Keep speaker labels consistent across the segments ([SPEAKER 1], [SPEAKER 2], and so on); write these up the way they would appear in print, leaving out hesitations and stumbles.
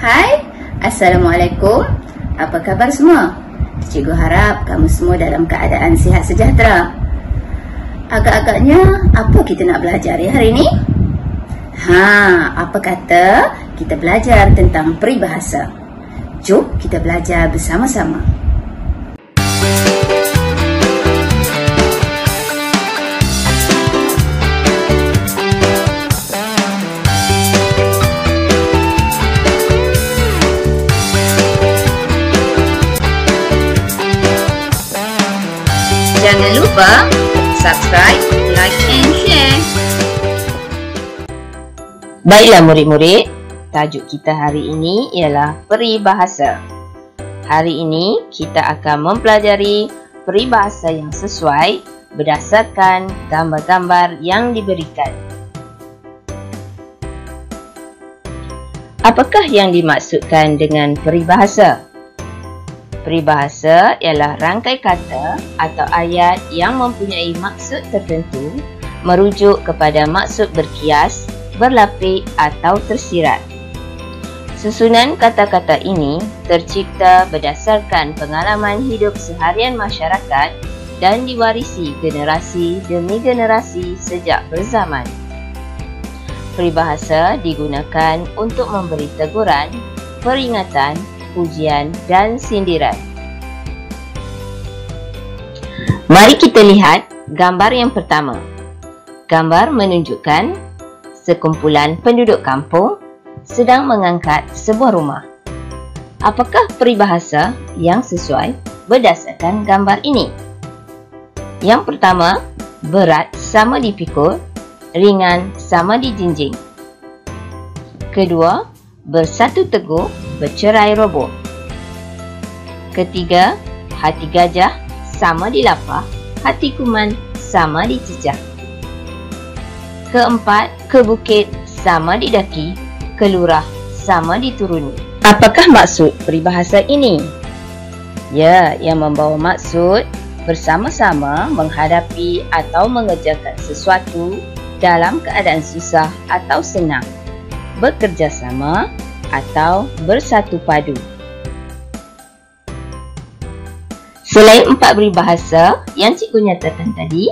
[SPEAKER 1] Hai, Assalamualaikum. Apa khabar semua? Cikgu harap kamu semua dalam keadaan sihat sejahtera. Agak-agaknya apa kita nak belajar hari ini? Apa kata kita belajar tentang peribahasa? Jom kita belajar bersama-sama. Jangan lupa subscribe, like and share.
[SPEAKER 2] Baiklah murid-murid, tajuk kita hari ini ialah peribahasa. Hari ini kita akan mempelajari peribahasa yang sesuai berdasarkan gambar-gambar yang diberikan. Apakah yang dimaksudkan dengan peribahasa? Peribahasa ialah rangkai kata atau ayat yang mempunyai maksud tertentu merujuk kepada maksud berkias, berlapik atau tersirat. Susunan kata-kata ini tercipta berdasarkan pengalaman hidup seharian masyarakat dan diwarisi generasi demi generasi sejak berzaman. Peribahasa digunakan untuk memberi teguran, peringatan, pujian dan sindiran. Mari kita lihat gambar yang pertama. Gambar menunjukkan sekumpulan penduduk kampung sedang mengangkat sebuah rumah. Apakah peribahasa yang sesuai berdasarkan gambar ini? Yang pertama, berat sama dipikul, ringan sama dijinjing. Kedua, bersatu teguh, bercerai roboh. Ketiga, hati gajah sama dilapah, hati kuman sama dicecah. Keempat, ke bukit sama didaki, ke lurah sama dituruni. Apakah maksud peribahasa ini? Ya, yang membawa maksud bersama-sama menghadapi atau mengerjakan sesuatu dalam keadaan susah atau senang, bekerjasama atau bersatu padu. Selain 4 peribahasa yang cikgu nyatakan tadi,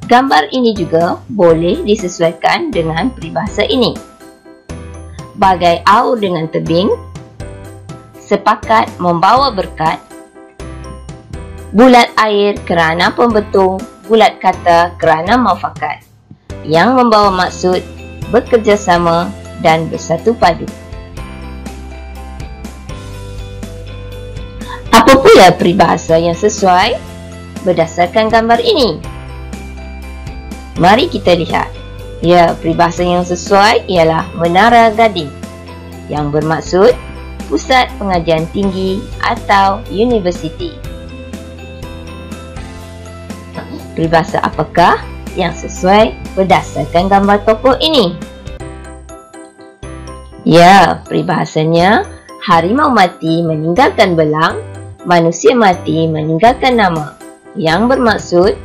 [SPEAKER 2] gambar ini juga boleh disesuaikan dengan peribahasa ini. Bagai aur dengan tebing, sepakat membawa berkat, bulat air kerana pembetung, bulat kata kerana muafakat, yang membawa maksud bekerjasama dan bersatu padu. Apa pula peribahasa yang sesuai berdasarkan gambar ini? Mari kita lihat. Ya, peribahasa yang sesuai ialah Menara Gading, yang bermaksud pusat pengajian tinggi atau universiti. Peribahasa apakah yang sesuai berdasarkan gambar tokoh ini? Ya, peribahasanya harimau mati meninggalkan belang, manusia mati meninggalkan nama, yang bermaksud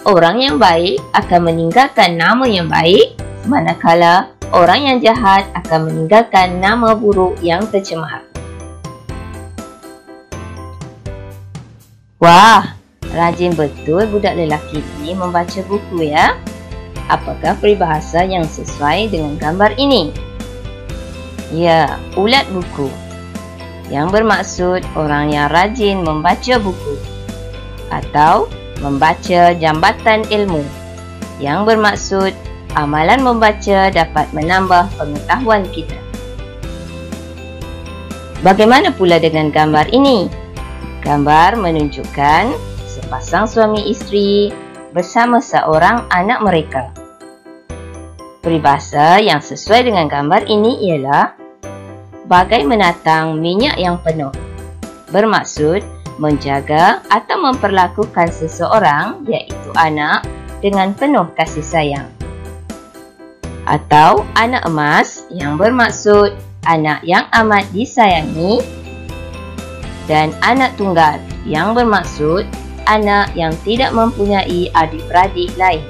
[SPEAKER 2] orang yang baik akan meninggalkan nama yang baik, manakala orang yang jahat akan meninggalkan nama buruk yang tercemar. Wah, rajin betul budak lelaki ini membaca buku ya. Apakah peribahasa yang sesuai dengan gambar ini? Ya, ulat buku, yang bermaksud orang yang rajin membaca buku, atau membaca jambatan ilmu, yang bermaksud amalan membaca dapat menambah pengetahuan kita. Bagaimana pula dengan gambar ini? Gambar menunjukkan sepasang suami isteri bersama seorang anak mereka. Peribahasa yang sesuai dengan gambar ini ialah bagai menatang minyak yang penuh, bermaksud menjaga atau memperlakukan seseorang iaitu anak dengan penuh kasih sayang. Atau anak emas yang bermaksud anak yang amat disayangi, dan anak tunggal yang bermaksud anak yang tidak mempunyai adik-beradik lain.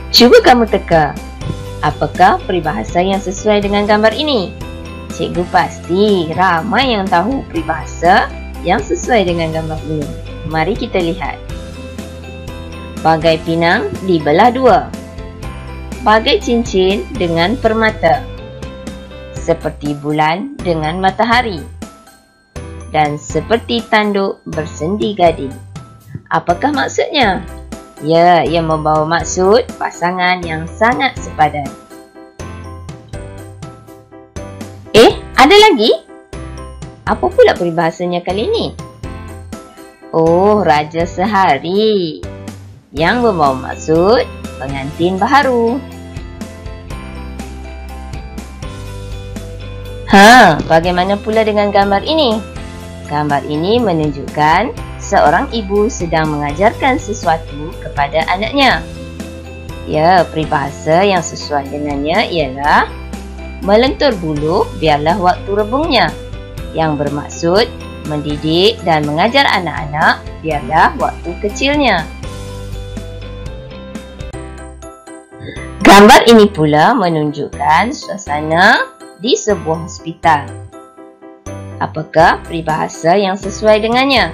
[SPEAKER 2] Cuba kamu teka, Apakah peribahasa yang sesuai dengan gambar ini? Cikgu pasti ramai yang tahu peribahasa yang sesuai dengan gambar ini. Mari kita lihat. Bagai pinang dibelah dua. Bagai cincin dengan permata. Seperti bulan dengan matahari. Dan seperti tanduk bersendi gading. Apakah maksudnya? Ya, ia membawa maksud pasangan yang sangat sepadan. Ada lagi? Apa pula peribahasanya kali ini? Oh, Raja Sehari yang membawa maksud pengantin baharu. Bagaimana pula dengan gambar ini? Gambar ini menunjukkan seorang ibu sedang mengajarkan sesuatu kepada anaknya. Ya, peribahasa yang sesuai dengannya ialah melentur bulu biarlah waktu rebungnya, yang bermaksud mendidik dan mengajar anak-anak biarlah waktu kecilnya. Gambar ini pula menunjukkan suasana di sebuah hospital. Apakah peribahasa yang sesuai dengannya?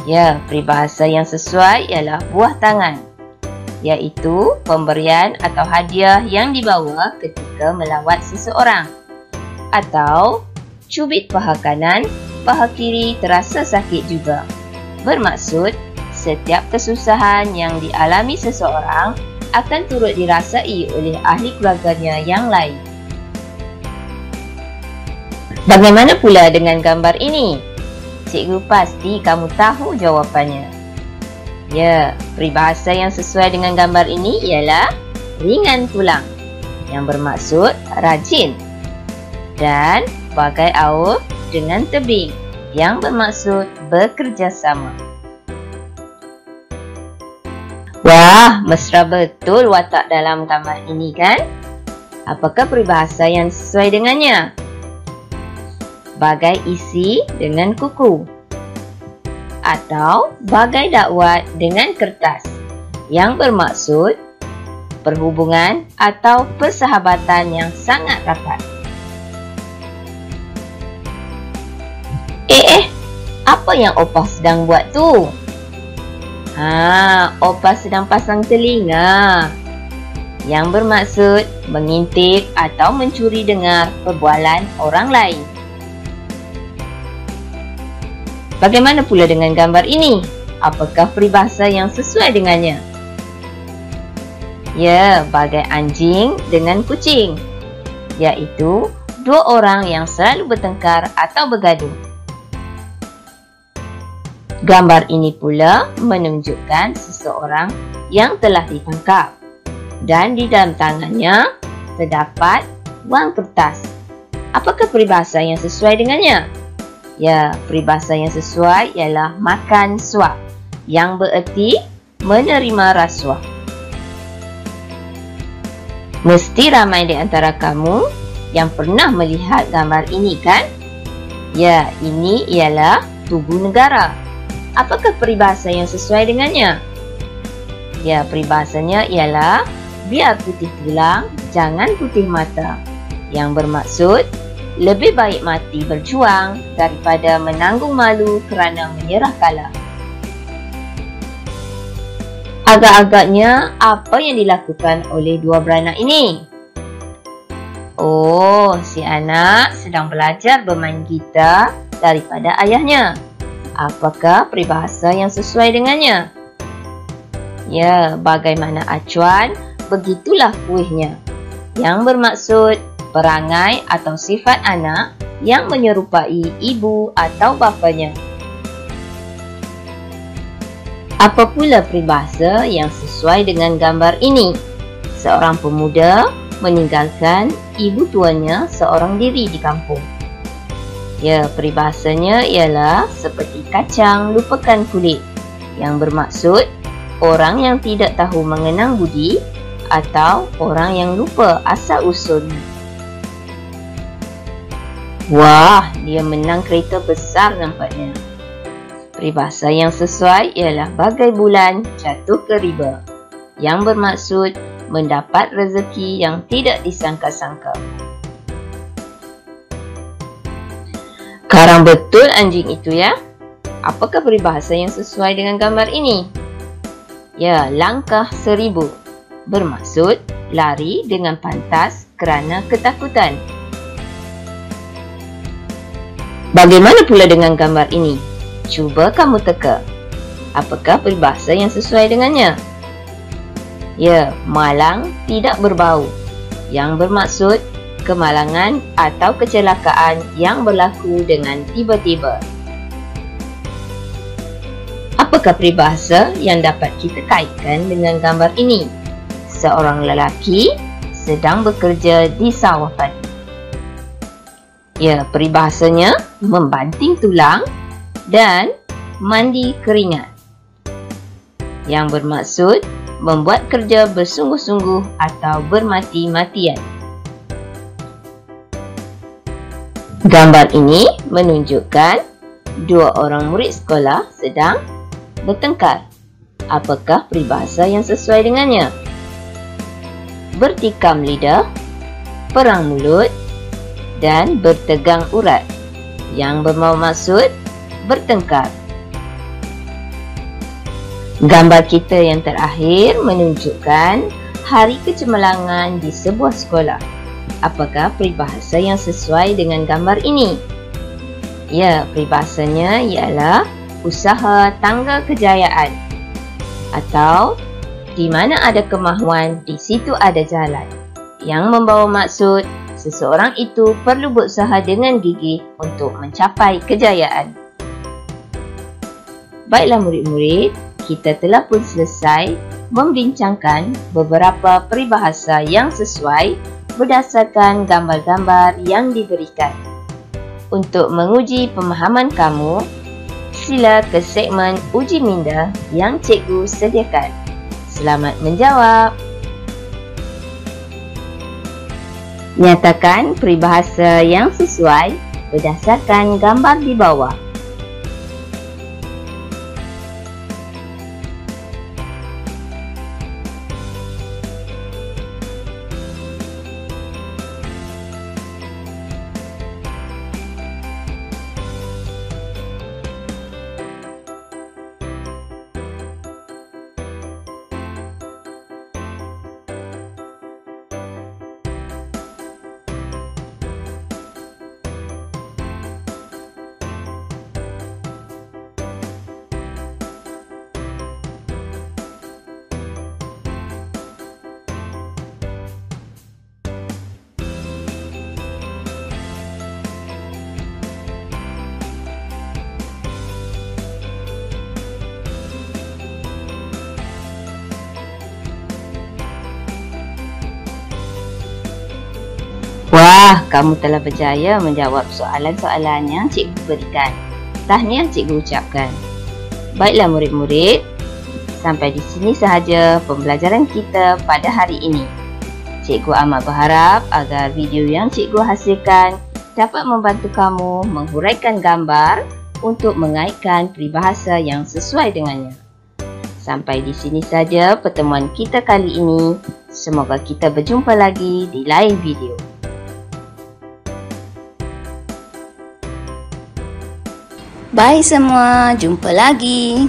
[SPEAKER 2] Ya, peribahasa yang sesuai ialah buah tangan, iaitu pemberian atau hadiah yang dibawa ketika melawat seseorang. Atau cubit paha kanan, paha kiri terasa sakit juga. Bermaksud, setiap kesusahan yang dialami seseorang akan turut dirasai oleh ahli keluarganya yang lain. Bagaimana pula dengan gambar ini? Cikgu pasti kamu tahu jawapannya. Ya, peribahasa yang sesuai dengan gambar ini ialah ringan tulang, yang bermaksud rajin. Dan bagai aur dengan tebing, yang bermaksud bekerjasama. Wah, mesra betul watak dalam gambar ini kan? Apakah peribahasa yang sesuai dengannya? Bagai isi dengan kuku. Atau bagai dakwat dengan kertas, yang bermaksud perhubungan atau persahabatan yang sangat rapat. Apa yang Opah sedang buat tu? Opah sedang pasang telinga, yang bermaksud mengintip atau mencuri dengar perbualan orang lain. Bagaimana pula dengan gambar ini? Apakah peribahasa yang sesuai dengannya? Ya, bagai anjing dengan kucing, iaitu dua orang yang selalu bertengkar atau bergaduh. Gambar ini pula menunjukkan seseorang yang telah ditangkap dan di dalam tangannya terdapat wang kertas. Apakah peribahasa yang sesuai dengannya? Ya, peribahasa yang sesuai ialah makan suap, yang bererti menerima rasuah. Mesti ramai di antara kamu yang pernah melihat gambar ini kan? Ya, ini ialah tugu negara. Apakah peribahasa yang sesuai dengannya? Ya, peribahasanya ialah biar putih tulang, jangan putih mata, yang bermaksud lebih baik mati berjuang daripada menanggung malu kerana menyerah kalah. Agak-agaknya apa yang dilakukan oleh dua beranak ini? Oh, si anak sedang belajar bermain gitar daripada ayahnya. Apakah peribahasa yang sesuai dengannya? Ya, bagaimana acuan, begitulah kuihnya, yang bermaksud perangai atau sifat anak yang menyerupai ibu atau bapanya. Apa pula peribahasa yang sesuai dengan gambar ini? Seorang pemuda meninggalkan ibu tuanya seorang diri di kampung. Ya, peribahasanya ialah seperti kacang lupakan kulit, yang bermaksud orang yang tidak tahu mengenang budi atau orang yang lupa asal usulnya. Wah, dia menang kereta besar nampaknya. Peribahasa yang sesuai ialah bagai bulan jatuh ke riba, yang bermaksud mendapat rezeki yang tidak disangka-sangka. Karang betul anjing itu ya. Apakah peribahasa yang sesuai dengan gambar ini? Ya, langkah 1000. Bermaksud lari dengan pantas kerana ketakutan. Bagaimana pula dengan gambar ini? Cuba kamu teka. Apakah peribahasa yang sesuai dengannya? Ya, malang tidak berbau. Yang bermaksud kemalangan atau kecelakaan yang berlaku dengan tiba-tiba. Apakah peribahasa yang dapat kita kaitkan dengan gambar ini? Seorang lelaki sedang bekerja di sawah padi. Ya, peribahasanya membanting tulang dan mandi keringat. Yang bermaksud membuat kerja bersungguh-sungguh atau bermati-matian. Gambar ini menunjukkan dua orang murid sekolah sedang bertengkar. Apakah peribahasa yang sesuai dengannya? Bertikam lidah, perang mulut dan bertegang urat. Yang bermaksud bertengkar. Gambar kita yang terakhir menunjukkan hari kecemerlangan di sebuah sekolah. Apakah peribahasa yang sesuai dengan gambar ini? Ya, peribahasanya ialah usaha tangga kejayaan. Atau di mana ada kemahuan, di situ ada jalan. Yang membawa maksud seseorang itu perlu berusaha dengan gigih untuk mencapai kejayaan. Baiklah murid-murid, kita telah pun selesai membincangkan beberapa peribahasa yang sesuai berdasarkan gambar-gambar yang diberikan. Untuk menguji pemahaman kamu, sila ke segmen uji minda yang cikgu sediakan. Selamat menjawab. Nyatakan peribahasa yang sesuai berdasarkan gambar di bawah. Wah, kamu telah berjaya menjawab soalan-soalan yang cikgu berikan. Tahniah cikgu ucapkan. Baiklah murid-murid, sampai di sini sahaja pembelajaran kita pada hari ini. Cikgu amat berharap agar video yang cikgu hasilkan dapat membantu kamu menghuraikan gambar untuk mengaitkan peribahasa yang sesuai dengannya. Sampai di sini saja pertemuan kita kali ini. Semoga kita berjumpa lagi di lain video.
[SPEAKER 1] Bye semua, jumpa lagi.